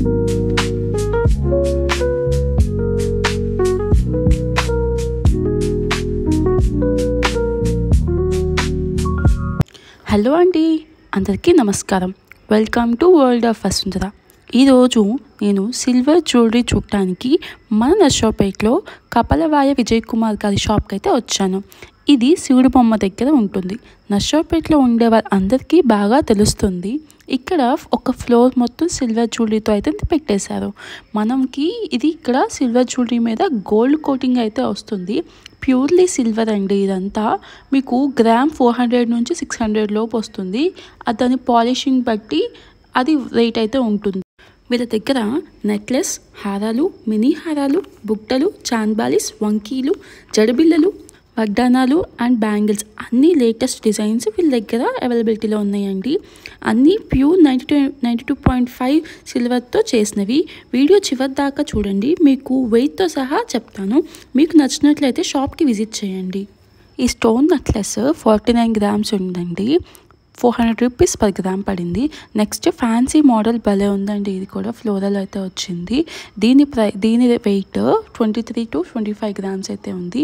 Hello అండి, అందరికీ నమస్కారం. Welcome to world of Vasundhara. ఈరోజు నేను సిల్వర్ జ్యువెలరీ చూడటానికి మన నర్సరావుపేటలో కపలవాయ విజయ్ కుమార్ గారి షాప్కి అయితే వచ్చాను. ఇది శివుడి బొమ్మ దగ్గర ఉంటుంది. నర్సరావుపేటలో ఉండే అందరికీ బాగా తెలుస్తుంది. ఇక్కడ ఒక ఫ్లోర్ మొత్తం సిల్వర్ జ్యువెలరీతో అయితే పెట్టేశారు. మనకి ఇది ఇక్కడ సిల్వర్ జ్యువెలరీ మీద గోల్డ్ కోటింగ్ అయితే వస్తుంది. ప్యూర్లీ సిల్వర్ అండి. ఇదంతా మీకు గ్రామ్ 400 నుంచి 600 లోపు వస్తుంది. దాని పాలిషింగ్ బట్టి అది రేట్ అయితే ఉంటుంది. వీళ్ళ దగ్గర నెక్లెస్, హారాలు, మినీ హారాలు, బుట్టలు, చాన్బాలిస్, వంకీలు, జడబిళ్ళలు, వడ్డానాలు అండ్ బ్యాంగిల్స్ అన్నీ లేటెస్ట్ డిజైన్స్ వీళ్ళ దగ్గర అవైలబిలిటీలో ఉన్నాయండి. అన్నీ ప్యూర్ 92.5 సిల్వర్తో చేసినవి. వీడియో చివరి దాకా చూడండి, మీకు వెయిట్తో సహా చెప్తాను. మీకు నచ్చినట్లయితే షాప్కి విజిట్ చేయండి. ఈ స్టోన్ నెక్లెస్ 49 గ్రామ్స్ ఉందండి. 400 రూపీస్ పర్ గ్రామ్ పడింది. నెక్స్ట్ ఫ్యాన్సీ మోడల్ భలే ఉందండి. ఇది కూడా ఫ్లోరల్ అయితే వచ్చింది. దీని వెయిట్ 23 to 25 గ్రామ్స్ అయితే ఉంది.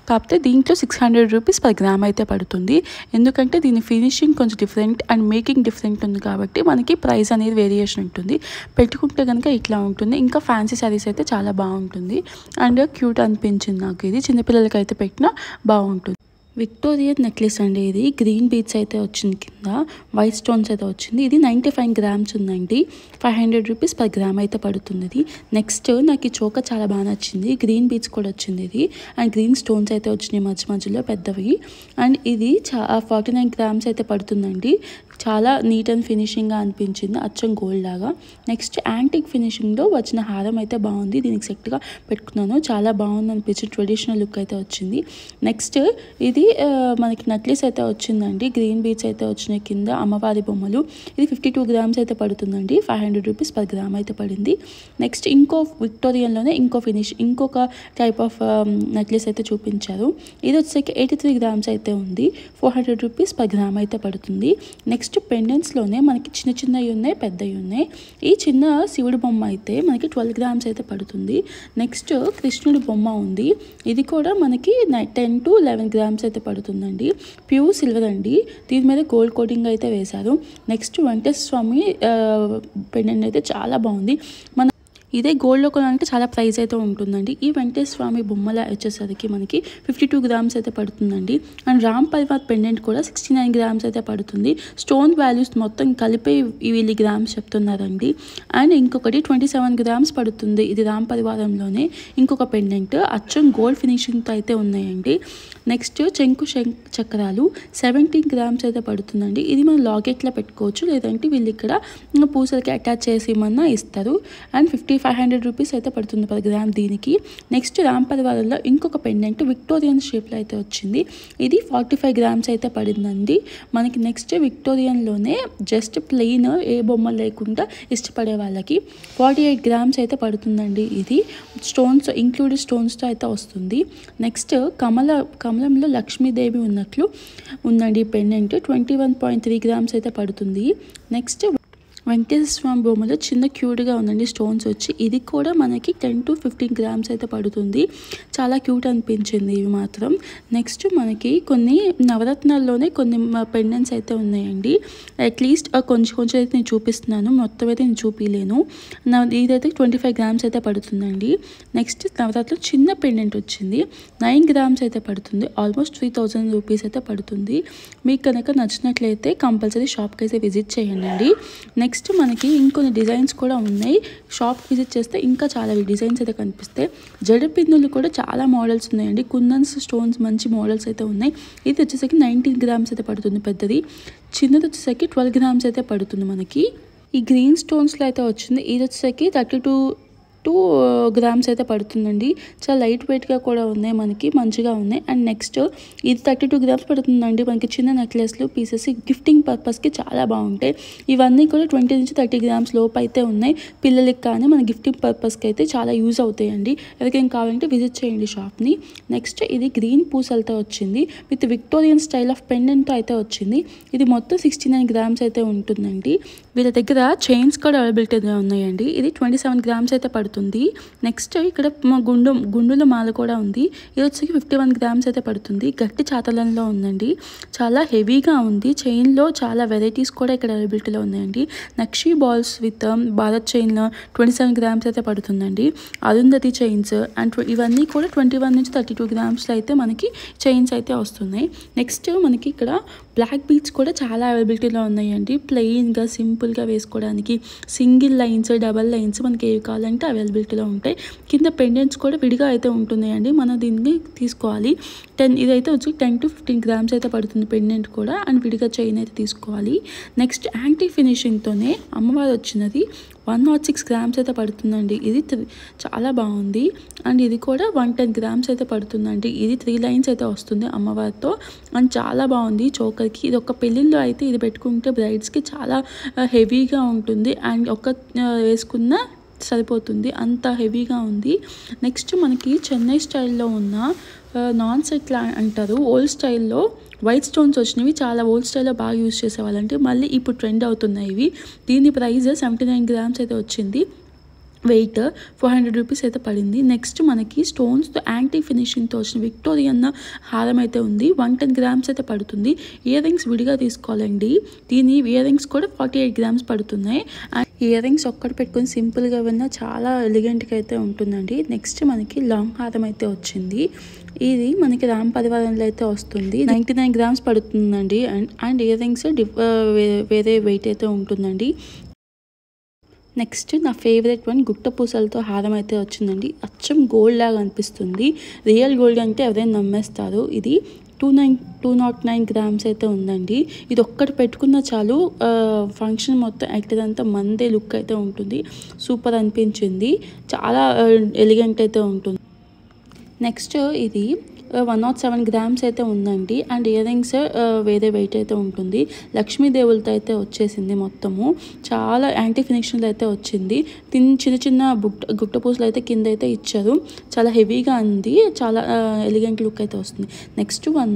కాకపోతే దీంట్లో 600 రూపీస్ పర్ గ్రామ్ అయితే పడుతుంది. ఎందుకంటే దీని ఫినిషింగ్ కొంచెం డిఫరెంట్ అండ్ మేకింగ్ డిఫరెంట్ ఉంది కాబట్టి మనకి ప్రైస్ అనేది వేరియేషన్ ఉంటుంది. పెట్టుకుంటే కనుక ఇట్లా ఉంటుంది. ఇంకా ఫ్యాన్సీ శారీస్ అయితే చాలా బాగుంటుంది అండ్ క్యూట్ అనిపించింది నాకు. ఇది చిన్నపిల్లలకి అయితే పెట్టినా బాగుంటుంది. విక్టోరియన్ నెక్లెస్ అండి. ఇది గ్రీన్ బీడ్స్ అయితే వచ్చింది, కింద వైట్ స్టోన్స్ అయితే వచ్చింది. ఇది 95 గ్రామ్స్ ఉందండి. 500 రూపీస్ పర్ గ్రామ్ అయితే పడుతుంది. ఇది నెక్స్ట్ నాకు ఈ చోక చాలా బాగా నచ్చింది. గ్రీన్ బీడ్స్ కూడా వచ్చింది ఇది అండ్ గ్రీన్ స్టోన్స్ అయితే వచ్చినాయి మధ్యలో పెద్దవి. అండ్ ఇది 49 గ్రామ్స్ అయితే పడుతుందండి. చాలా నీట్ అండ్ ఫినిషింగ్గా అనిపించింది, అచ్చం గోల్డ్ లాగా. నెక్స్ట్ యాంటిక్ ఫినిషింగ్లో వచ్చిన హారం అయితే బాగుంది. దీనికి సెట్గా పెట్టుకున్నాను, చాలా బాగుంది అనిపించింది. ట్రెడిషనల్ లుక్ అయితే వచ్చింది. నెక్స్ట్ ఇది మనకి నెక్లెస్ అయితే వచ్చిందండి. గ్రీన్ బీడ్స్ అయితే వచ్చినాయి, కింద అమ్మవారి బొమ్మలు. ఇది 52 గ్రామ్స్ అయితే పడుతుందండి. 500 రూపీస్ పర్ గ్రామ్ అయితే పడింది. నెక్స్ట్ ఇంకో విక్టోరియన్లోనే ఇంకొక టైప్ ఆఫ్ నెక్లెస్ అయితే చూపించారు. ఇది వచ్చేసరికి 83 గ్రామ్స్ అయితే ఉంది. 400 రూపీస్ పర్ గ్రామ్ అయితే పడుతుంది. నెక్స్ట్ పెండెంట్స్లోనే మనకి చిన్నవి ఉన్నాయి, పెద్దవి ఉన్నాయి. ఈ చిన్న శివుడి బొమ్మ అయితే మనకి 12 గ్రామ్స్ అయితే పడుతుంది. నెక్స్ట్ కృష్ణుడి బొమ్మ ఉంది. ఇది కూడా మనకి 10 to 11 గ్రామ్స్ అయితే పడుతుందండి. ప్యూర్ సిల్వర్ అండి. దీని మీద గోల్డ్ కోటింగ్ అయితే వేశారు. నెక్స్ట్ వెంకటేశ్వర స్వామి పెండెంట్ అయితే చాలా బాగుంది. ఇదే గోల్డ్లో కొనాలంటే చాలా ప్రైస్ అయితే ఉంటుందండి. ఈ వెంకటేశ్వర స్వామి బొమ్మల వచ్చేసరికి మనకి 52 గ్రామ్స్ అయితే పడుతుందండి. అండ్ రామ్ పరివార్ పెండెంట్ కూడా 69 గ్రామ్స్ అయితే పడుతుంది. స్టోన్ వాల్యూస్ మొత్తం కలిపి వీళ్ళు గ్రామ్స్ చెప్తున్నారండి. అండ్ ఇంకొకటి 27 గ్రామ్స్ పడుతుంది. ఇది రామ్ పరివారంలోనే ఇంకొక పెండెంట్ అచ్చం గోల్డ్ ఫినిషింగ్తో అయితే ఉన్నాయండి. నెక్స్ట్ చెంకు చక్రాలు 17 గ్రామ్స్ అయితే పడుతుందండి. ఇది మనం లాకెట్లో పెట్టుకోవచ్చు, లేదంటే వీళ్ళు ఇక్కడ పూసలకి అటాచ్ చేసి ఏమన్నా ఇస్తారు. అండ్ 500 రూపీస్ అయితే పడుతుంది పర్ గ్రామ్ దీనికి. నెక్స్ట్ రామ్ పరివారంలో ఇంకొక పెండెంట్ విక్టోరియన్ షేప్లో అయితే వచ్చింది. ఇది 45 గ్రామ్స్ అయితే పడిందండి మనకి. నెక్స్ట్ విక్టోరియన్లోనే జస్ట్ ప్లెయిన్ ఏ బొమ్మ లేకుండా ఇష్టపడే వాళ్ళకి 48 గ్రామ్స్ అయితే పడుతుందండి. ఇది స్టోన్స్ ఇంక్లూడెడ్ స్టోన్స్తో అయితే వస్తుంది. నెక్స్ట్ కమలంలో లక్ష్మీదేవి ఉన్నట్లు ఉందండి పెండెంట్. 21.3 గ్రామ్స్ అయితే పడుతుంది. నెక్స్ట్ వెంకటేశ్వర స్వామి బొమ్మలో చిన్న క్యూట్గా ఉందండి స్టోన్స్ వచ్చి. ఇది కూడా మనకి 10 to 15 గ్రామ్స్ అయితే పడుతుంది. చాలా క్యూట్ అనిపించింది ఇవి మాత్రం. నెక్స్ట్ మనకి కొన్ని నవరత్నాల్లోనే కొన్ని పెండెంట్స్ అయితే ఉన్నాయండి. అట్లీస్ట్ కొంచెం అయితే నేను చూపిస్తున్నాను, మొత్తం అయితే నేను చూపించలేను. ఇదైతే 25 గ్రామ్స్ అయితే పడుతుందండి. నెక్స్ట్ నవరత్నం చిన్న పెండెంట్ వచ్చింది, 9 గ్రామ్స్ అయితే పడుతుంది. ఆల్మోస్ట్ 3000 రూపీస్ అయితే పడుతుంది. మీకు కనుక నచ్చినట్లయితే కంపల్సరీ షాప్కి అయితే విజిట్ చేయండి. నెక్స్ట్ మనకి ఇంకొన్ని డిజైన్స్ కూడా ఉన్నాయి. షాప్ విజిట్ చేస్తే ఇంకా చాలా డిజైన్స్ అయితే కనిపిస్తాయి. జడపిన్నులు కూడా చాలా మోడల్స్ ఉన్నాయండి. కుందన్స్ స్టోన్స్ మంచి మోడల్స్ అయితే ఉన్నాయి. ఇది వచ్చేసరికి 19 గ్రామ్స్ అయితే పడుతుంది పెద్దది. చిన్నది వచ్చేసరికి 12 గ్రామ్స్ అయితే పడుతుంది మనకి. ఈ గ్రీన్ స్టోన్స్లో అయితే వచ్చింది. ఇది వచ్చేసరికి 32 32 గ్రామ్స్ అయితే పడుతుందండి. చాలా లైట్ వెయిట్గా కూడా ఉన్నాయి, మనకి మంచిగా ఉన్నాయి. అండ్ నెక్స్ట్ ఇది 32 గ్రామ్స్ పడుతుందండి. మనకి చిన్న నెక్లెస్లు పీసెస్ గిఫ్టింగ్ పర్పస్కి చాలా బాగుంటాయి. ఇవన్నీ కూడా 20 నుంచి 30 గ్రామ్స్ లోపు అయితే ఉన్నాయి. పిల్లలకి కానీ మన గిఫ్టింగ్ పర్పస్కి అయితే చాలా యూజ్ అవుతాయండి. ఎవరికైనా కావాలంటే విజిట్ చేయండి షాప్ని. నెక్స్ట్ ఇది గ్రీన్ పూసలతో వచ్చింది విత్ విక్టోరియన్ స్టైల్ ఆఫ్ పెండెంట్తో అయితే వచ్చింది. ఇది మొత్తం 69 గ్రామ్స్ అయితే ఉంటుందండి. వీళ్ళ దగ్గర చైన్స్ కూడా అవైలబిలిటీగా ఉన్నాయండి. ఇది 27 గ్రామ్స్ అయితే పడుతుంది. నెక్స్ట్ ఇక్కడ గుండుల మాల కూడా ఉంది. ఇది వచ్చి 51 గ్రామ్స్ అయితే పడుతుంది. గట్టి చాతలంలో ఉందండి. చాలా హెవీగా ఉంది. చైన్లో చాలా వెరైటీస్ కూడా ఇక్కడ అవైలబిలిటీలో ఉన్నాయండి. నక్షి బాల్స్ విత్ భారత్ చైన్లో 27 గ్రామ్స్ అయితే పడుతుందండి. అరుంధతి చైన్స్ అండ్ ఇవన్నీ కూడా 21 నుంచి 32 గ్రామ్స్లో అయితే మనకి చైన్స్ అయితే వస్తున్నాయి. నెక్స్ట్ మనకి ఇక్కడ బ్లాక్ బీడ్స్ కూడా చాలా అవైలబిలిటీలో ఉన్నాయండి. ప్లెయిన్గా సింపుల్గా వేసుకోవడానికి సింగిల్ లైన్స్, డబల్ లైన్స్ మనకి ఏవి కావాలంటే అవైలబిలిటీలో ఉంటాయి. కింద పెండెంట్స్ కూడా విడిగా అయితే ఉంటున్నాయండి. మనం దీన్ని తీసుకోవాలి. ఇదైతే వచ్చి 10 to 15 గ్రామ్స్ అయితే పడుతుంది పెండెంట్ కూడా. అండ్ విడిగా చైన్ అయితే తీసుకోవాలి. నెక్స్ట్ యాంటీ ఫినిషింగ్తోనే అమ్మవారు వచ్చినది 106 గ్రామ్స్ అయితే పడుతుందండి. ఇది చాలా బాగుంది. అండ్ ఇది కూడా 110 గ్రామ్స్ అయితే పడుతుందండి. ఇది 3 లైన్స్ అయితే వస్తుంది అమ్మవారితో. అండ్ చాలా బాగుంది చోకర్కి. ఇది ఒక పెళ్ళిళ్ళలో అయితే ఇది పెట్టుకుంటే బ్రైడ్స్కి చాలా హెవీగా ఉంటుంది. అండ్ వేసుకున్న సరిపోతుంది, అంత హెవీగా ఉంది. నెక్స్ట్ మనకి చెన్నై స్టైల్లో ఉన్న నాన్ సెట్ అంటారు. ఓల్డ్ స్టైల్లో వైట్ స్టోన్స్ వచ్చినవి, చాలా ఓల్డ్ స్టైల్లో బాగా యూజ్ చేసేవాళ్ళంటే మళ్ళీ ఇప్పుడు ట్రెండ్ అవుతున్నాయి ఇవి. దీని ప్రైస్ 79 గ్రామ్స్ అయితే వచ్చింది. వెయిట్ 400 రూపీస్ అయితే పడింది. నెక్స్ట్ మనకి స్టోన్స్తో యాంటీ ఫినిషింగ్తో వచ్చిన విక్టోరియన్ హారం అయితే ఉంది. 110 గ్రామ్స్ అయితే పడుతుంది. ఇయర్ రింగ్స్ విడిగా తీసుకోవాలండి. దీని ఇయర్ రింగ్స్ కూడా 48 గ్రామ్స్ పడుతున్నాయి. అండ్ ఇయర్ రింగ్స్ ఒక్కటి పెట్టుకొని సింపుల్గా విన్నా చాలా ఎలిగెంట్గా అయితే ఉంటుందండి. నెక్స్ట్ మనకి లాంగ్ హారం అయితే వచ్చింది. ఇది మనకి రామ్ పరివారంలో అయితే వస్తుంది. 99 గ్రామ్స్ పడుతుందండి. అండ్ ఇయర్ రింగ్స్ వేరే వెయిట్ అయితే ఉంటుందండి. నెక్స్ట్ నా ఫేవరెట్ వన్ గుట్ట పూసలతో హారం అయితే వచ్చిందండి. అచ్చం గోల్డ్ లాగా అనిపిస్తుంది. రియల్ గోల్డ్ అంటే ఎవరైనా నమ్మేస్తారు. ఇది 209 గ్రామ్స్ అయితే ఉందండి. ఇది ఒక్కటి పెట్టుకున్న చాలు ఫంక్షన్ మొత్తం యాక్టిదంతా మందే లుక్ అయితే ఉంటుంది. సూపర్ అనిపించింది. చాలా ఎలిగెంట్ అయితే ఉంటుంది. నెక్స్ట్ ఇది 107 గ్రామ్స్ అయితే ఉందండి. అండ్ ఇయర్ రింగ్స్ వేరే వెయిట్ అయితే ఉంటుంది. లక్ష్మీదేవులతో అయితే వచ్చేసింది మొత్తము. చాలా యాంటీ ఫినిషింగ్లో అయితే వచ్చింది. చిన్న చిన్న గుట్ట పూసలు అయితే కింద అయితే ఇచ్చారు. చాలా హెవీగా ఉంది. చాలా ఎలిగెంట్ లుక్ అయితే వస్తుంది. నెక్స్ట్ వన్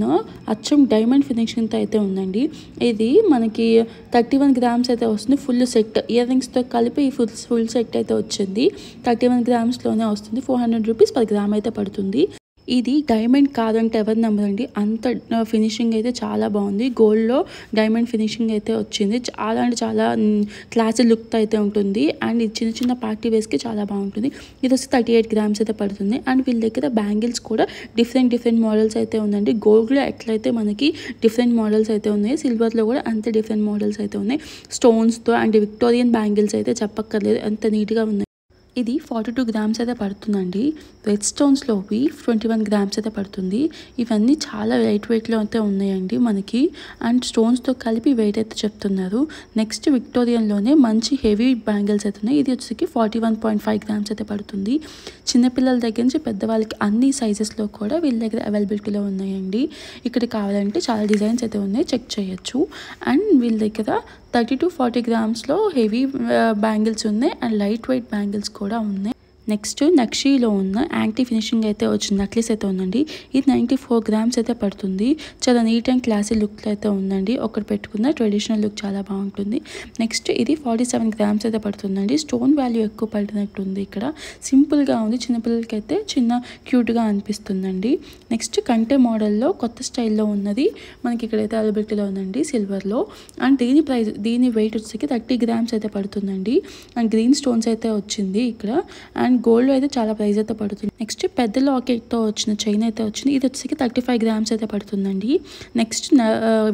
అచ్చం డైమండ్ ఫినిషింగ్తో అయితే ఉందండి. ఇది మనకి 31 గ్రామ్స్ అయితే వస్తుంది. ఫుల్ సెట్ ఇయర్ రింగ్స్తో కలిపి ఈ ఫుల్ సెట్ అయితే వచ్చింది. 31 గ్రామ్స్లోనే వస్తుంది. 400 రూపీస్ per గ్రామ్ అయితే పడుతుంది. ఇది డైమండ్ కాదంటే ఎవరు నమ్మరండి. అంత ఫినిషింగ్ అయితే చాలా బాగుంది. గోల్డ్లో డైమండ్ ఫినిషింగ్ అయితే వచ్చింది. చాలా అంటే చాలా క్లాసీ లుక్ అయితే ఉంటుంది. అండ్ ఇది చిన్న చిన్న పార్టీ వేస్కి చాలా బాగుంటుంది. ఇది వచ్చి 38 గ్రామ్స్ అయితే పడుతుంది. అండ్ వీళ్ళ దగ్గర బ్యాంగిల్స్ కూడా డిఫరెంట్ మోడల్స్ అయితే ఉందండి. గోల్డ్లో ఎట్లయితే మనకి డిఫరెంట్ మోడల్స్ అయితే ఉన్నాయి, సిల్వర్లో కూడా అంతే డిఫరెంట్ మోడల్స్ అయితే ఉన్నాయి. స్టోన్స్తో అండ్ విక్టోరియన్ బ్యాంగిల్స్ అయితే చెప్పక్కర్లేదు, అంత నీట్గా ఉన్నాయి. ఇది 42 గ్రామ్స్ అయితే పడుతుందండి. రెడ్ స్టోన్స్లోవి 21 గ్రామ్స్ అయితే పడుతుంది. ఇవన్నీ చాలా లైట్ వెయిట్లో అయితే ఉన్నాయండి మనకి. అండ్ స్టోన్స్తో కలిపి వెయిట్ అయితే చెప్తున్నారు. నెక్స్ట్ విక్టోరియన్లోనే మంచి హెవీ బ్యాంగిల్స్ అయితే ఉన్నాయి. ఇది వచ్చేసి 41.5 గ్రామ్స్ అయితే పడుతుంది. చిన్నపిల్లల దగ్గర నుంచి పెద్దవాళ్ళకి అన్ని సైజెస్లో కూడా వీళ్ళ దగ్గర అవైలబిలిటీలో ఉన్నాయండి. ఇక్కడ కావాలంటే చాలా డిజైన్స్ అయితే ఉన్నాయి, చెక్ చేయొచ్చు. అండ్ వీళ్ళ దగ్గర 30 to 40 గ్రామ్స్లో హెవీ బ్యాంగిల్స్ ఉన్నాయి. అండ్ లైట్ వెయిట్ బ్యాంగిల్స్ కూడా ఉన్నాయి. నెక్స్ట్ నక్షీలో ఉన్న యాంటీ ఫినిషింగ్ అయితే వచ్చిన నెక్లెస్ అయితే ఉందండి. ఇది 94 గ్రామ్స్ అయితే పడుతుంది. చాలా నీట్ అండ్ క్లాసీ లుక్ అయితే ఉందండి. ఒకటి పెట్టుకున్న ట్రెడిషనల్ లుక్ చాలా బాగుంటుంది. నెక్స్ట్ ఇది 47 గ్రామ్స్ అయితే పడుతుందండి. స్టోన్ వాల్యూ ఎక్కువ పడినట్టుంది. ఇక్కడ సింపుల్గా ఉంది. చిన్నపిల్లలకి అయితే చిన్న క్యూట్గా అనిపిస్తుందండి. నెక్స్ట్ కంటే మోడల్లో కొత్త స్టైల్లో ఉన్నది మనకి ఇక్కడైతే అవైలబిలిటీలో ఉందండి సిల్వర్లో. అండ్ దీని వెయిట్ వచ్చేసి 30 గ్రామ్స్ అయితే పడుతుందండి. అండ్ గ్రీన్ స్టోన్స్ అయితే వచ్చింది ఇక్కడ. అండ్ గోల్డ్ అయితే చాలా ప్రైస్ అయితే పడుతుంది. నెక్స్ట్ పెద్ద లాకెట్తో వచ్చిన చైన్ అయితే వచ్చింది. ఇది వచ్చేసి 35 గ్రామ్స్ అయితే పడుతుందండి. నెక్స్ట్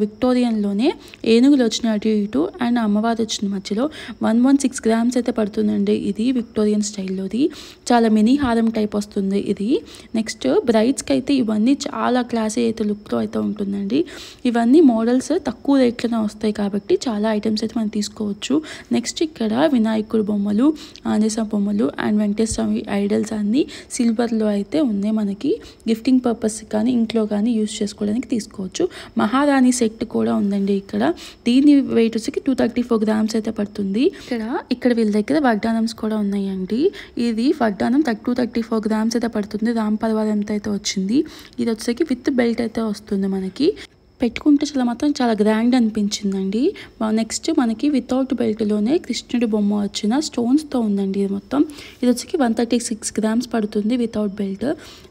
విక్టోరియన్లోనే ఏనుగులు వచ్చిన అటు ఇటు అండ్ అమ్మవారు వచ్చిన మధ్యలో 116 గ్రామ్స్ అయితే పడుతుందండి. ఇది విక్టోరియన్ స్టైల్లోది. చాలా మినీ హారం టైప్ వస్తుంది ఇది. నెక్స్ట్ బ్రైడ్స్కి అయితే ఇవన్నీ చాలా క్లాసీ అయితే లుక్లో అయితే ఉంటుందండి. ఇవన్నీ మోడల్స్ తక్కువ రేట్లోనే వస్తాయి కాబట్టి చాలా ఐటమ్స్ అయితే మనం తీసుకోవచ్చు. నెక్స్ట్ ఇక్కడ వినాయకుడు బొమ్మలు, ఆంజనేయ బొమ్మలు అండ్ వెంకటేశ్వర వెంకటేశ్వర స్వామి ఐడల్స్ అన్నీ సిల్వర్లో అయితే ఉన్నాయి. మనకి గిఫ్టింగ్ పర్పస్ కానీ ఇంట్లో కానీ యూస్ చేసుకోవడానికి తీసుకోవచ్చు. మహారాణి సెట్ కూడా ఉందండి ఇక్కడ. దీని వెయిట్ వచ్చి 234 గ్రామ్స్ అయితే పడుతుంది. ఇక్కడ వీళ్ళ దగ్గర వడ్డానమ్స్ కూడా ఉన్నాయండి. ఇది వడ్డానం 234 గ్రామ్స్ అయితే పడుతుంది. రామ్ పరివారంతో అయితే వచ్చింది. ఇది వచ్చేసి విత్ బెల్ట్ అయితే వస్తుంది. మనకి పెట్టుకుంటే చాలా గ్రాండ్ అనిపించిందండి. నెక్స్ట్ మనకి వితౌట్ బెల్ట్లోనే కృష్ణుడి బొమ్మ వచ్చిన స్టోన్స్తో ఉందండి. ఇది మొత్తం ఇది వచ్చి 136 గ్రామ్స్ పడుతుంది వితౌట్ బెల్ట్.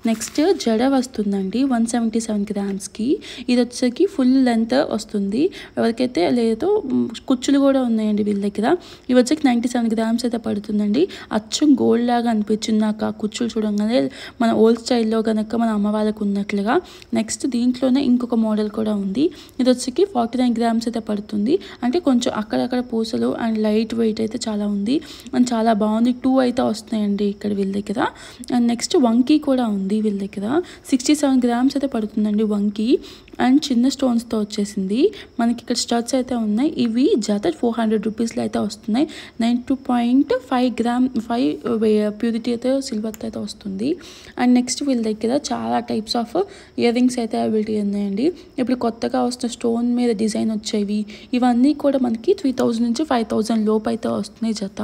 నెక్స్ట్ జడ వస్తుందండి 177 గ్రామ్స్కి. ఇది వచ్చేసి ఫుల్ లెంత్ వస్తుంది. ఎవరికైతే లేదో కుచ్చులు కూడా ఉన్నాయండి వీళ్ళ దగ్గర. ఇవి వచ్చి 97 గ్రామ్స్ అయితే పడుతుందండి. అచ్చం గోల్డ్ లాగా అనిపించింది నాకు ఆ కుచ్చులు చూడంగానే, మన ఓల్డ్ స్టైల్లో కనుక మన అమ్మ వాళ్ళకు ఉన్నట్లుగా. నెక్స్ట్ దీంట్లోనే ఇంకొక మోడల్ కూడా ఉంది. ఇది వచ్చి 49 గ్రామ్స్ అయితే పడుతుంది. అంటే కొంచెం అక్కడక్కడ పూసలు అండ్ లైట్ వెయిట్ అయితే చాలా ఉంది అండ్ చాలా బాగుంది. 2 అయితే వస్తున్నాయండి ఇక్కడ వీళ్ళ దగ్గర. అండ్ నెక్స్ట్ వంకీ కూడా ఉంది వీళ్ళ దగ్గర. 67 గ్రామ్స్ అయితే పడుతుందండి వంకీ అండ్ చిన్న స్టోన్స్తో వచ్చేసింది. మనకి ఇక్కడ స్టడ్స్ అయితే ఉన్నాయి. ఇవి జత 400 రూపీస్లో అయితే వస్తున్నాయి. 92.5 గ్రామ్ 5 ప్యూరిటీ అయితే సిల్వర్తో అయితే వస్తుంది. అండ్ నెక్స్ట్ వీళ్ళ దగ్గర చాలా టైప్స్ ఆఫ్ ఇయర్ రింగ్స్ అయితే అవైలబిలిటీ ఉన్నాయండి. ఇప్పుడు కొత్తగా వస్తున్న స్టోన్ మీద డిజైన్ వచ్చేవి ఇవన్నీ కూడా మనకి 3000 నుంచి 5000 లోపు అయితే వస్తున్నాయి జత.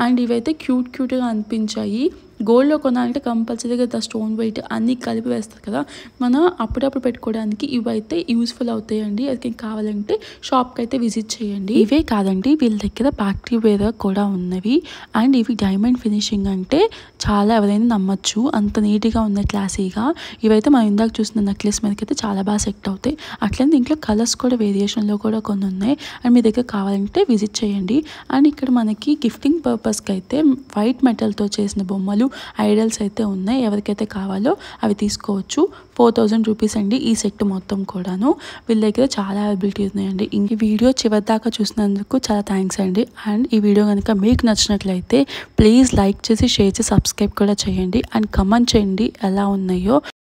అండ్ ఇవైతే క్యూట్గా అనిపించాయి. గోల్డ్లో కొనాలంటే కంపల్సరీగా స్టోన్ వెయిట్ అన్నీ కలిపి వేస్తారు కదా, మనం అప్పుడప్పుడు పెట్టుకోవడానికి ఇవైతే యూస్ఫుల్ అవుతాయండి. అది కావాలంటే షాప్కి అయితే విజిట్ చేయండి. ఇవే కాదండి వీళ్ళ దగ్గర పార్టీ వేర్ కూడా ఉన్నవి. అండ్ ఇవి డైమండ్ ఫినిషింగ్ అంటే చాలా ఎవరైనా నమ్మచ్చు, అంత నీట్గా ఉన్నాయి క్లాసీగా. ఇవైతే మనం ఇందాక చూసిన నెక్లెస్ మీదకి అయితే చాలా బాగా సెట్ అవుతాయి. అట్లనే దీంట్లో కలర్స్ కూడా వేరియేషన్లో కూడా కొన్ని ఉన్నాయి. అండ్ మీ దగ్గర కావాలంటే విజిట్ చేయండి. అండ్ ఇక్కడ మనకి గిఫ్టింగ్ పర్పస్కి అయితే వైట్ మెటల్తో చేసిన బొమ్మలు ఐడల్స్ అయితే ఉన్నాయి. ఎవరికైతే కావాలో అవి తీసుకోవచ్చు. 4000 రూపీస్ అండి ఈ సెట్ మొత్తం కూడాను. వీళ్ళ దగ్గర చాలా అవైలబిలిటీ ఉన్నాయండి. ఈ వీడియో చివరి దాకా చూసినందుకు చాలా థ్యాంక్స్ అండి. అండ్ ఈ వీడియో కనుక మీకు నచ్చినట్లయితే ప్లీజ్ లైక్ చేసి షేర్ చేసి సబ్స్క్రైబ్ కూడా చేయండి. అండ్ కమెంట్ చేయండి ఎలా ఉన్నాయో.